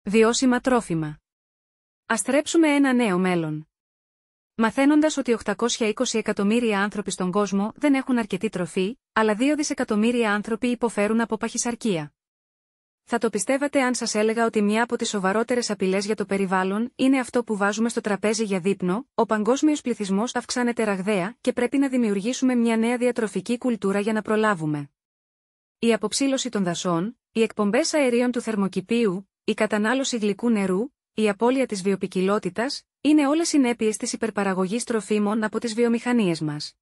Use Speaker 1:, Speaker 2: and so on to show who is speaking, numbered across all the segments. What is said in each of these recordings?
Speaker 1: Βιώσιμα τρόφιμα. Ας θρέψουμε ένα νέο μέλλον. Μαθαίνοντας ότι 820 εκατομμύρια άνθρωποι στον κόσμο δεν έχουν αρκετή τροφή, αλλά 2 δισεκατομμύρια άνθρωποι υποφέρουν από παχυσαρκία. Θα το πιστεύατε αν σας έλεγα ότι μια από τις σοβαρότερες απειλές για το περιβάλλον είναι αυτό που βάζουμε στο τραπέζι για δείπνο? Ο παγκόσμιος πληθυσμός αυξάνεται ραγδαία και πρέπει να δημιουργήσουμε μια νέα διατροφική κουλτούρα για να προλάβουμε. Η αποψήλωση των δασών, οι εκπομπές αερίων του θερμοκηπίου, η κατανάλωση γλυκού νερού, η απώλεια της βιοποικιλότητας, είναι όλες συνέπειες της υπερπαραγωγής τροφίμων από τις βιομηχανίες μας.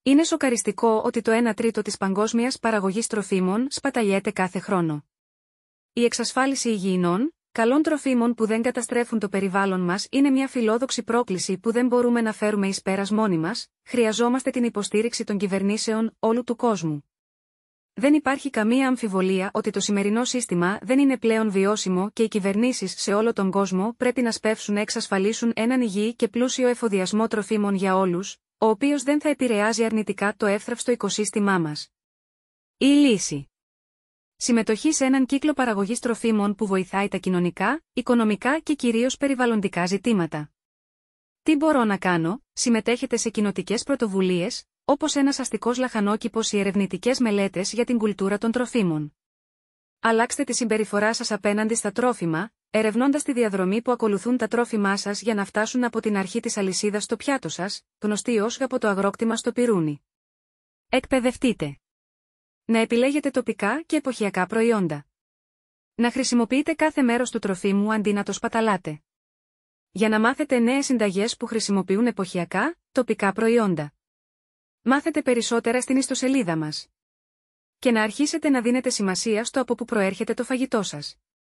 Speaker 1: Είναι σοκαριστικό ότι το 1 τρίτο της παγκόσμιας παραγωγής τροφίμων σπαταλιέται κάθε χρόνο. Η εξασφάλιση υγιεινών, καλών τροφίμων που δεν καταστρέφουν το περιβάλλον μας είναι μια φιλόδοξη πρόκληση που δεν μπορούμε να φέρουμε εις πέρας μόνοι μας, χρειαζόμαστε την υποστήριξη των κυβερνήσεων όλου του κόσμου. Δεν υπάρχει καμία αμφιβολία ότι το σημερινό σύστημα δεν είναι πλέον βιώσιμο και οι κυβερνήσεις σε όλο τον κόσμο πρέπει να σπεύσουν να εξασφαλίσουν έναν υγιή και πλούσιο εφοδιασμό τροφίμων για όλους, ο οποίος δεν θα επηρεάζει αρνητικά το εύθραυστο οικοσύστημά μας. Η λύση. Συμμετοχή σε έναν κύκλο παραγωγής τροφίμων που βοηθάει τα κοινωνικά, οικονομικά και κυρίως περιβαλλοντικά ζητήματα. Τι μπορώ να κάνω? Συμμετέχετε σε κοινοτικές πρωτοβουλίες, όπως ένας αστικός λαχανόκηπος ή ερευνητικές μελέτες για την κουλτούρα των τροφίμων. Αλλάξτε τη συμπεριφορά σας απέναντι στα τρόφιμα, ερευνώντας τη διαδρομή που ακολουθούν τα τρόφιμά σας για να φτάσουν από την αρχή της αλυσίδας στο πιάτο σας, γνωστή ως από το αγρόκτημα στο πιρούνι. Εκπαιδευτείτε. Να επιλέγετε τοπικά και εποχιακά προϊόντα. Να χρησιμοποιείτε κάθε μέρος του τροφίμου αντί να το σπαταλάτε. Για να μάθετε νέες συνταγές που χρησιμοποιούν εποχιακά, τοπικά προϊόντα. Μάθετε περισσότερα στην ιστοσελίδα μας. Και να αρχίσετε να δίνετε σημασία στο από που προέρχεται το φαγητό σας.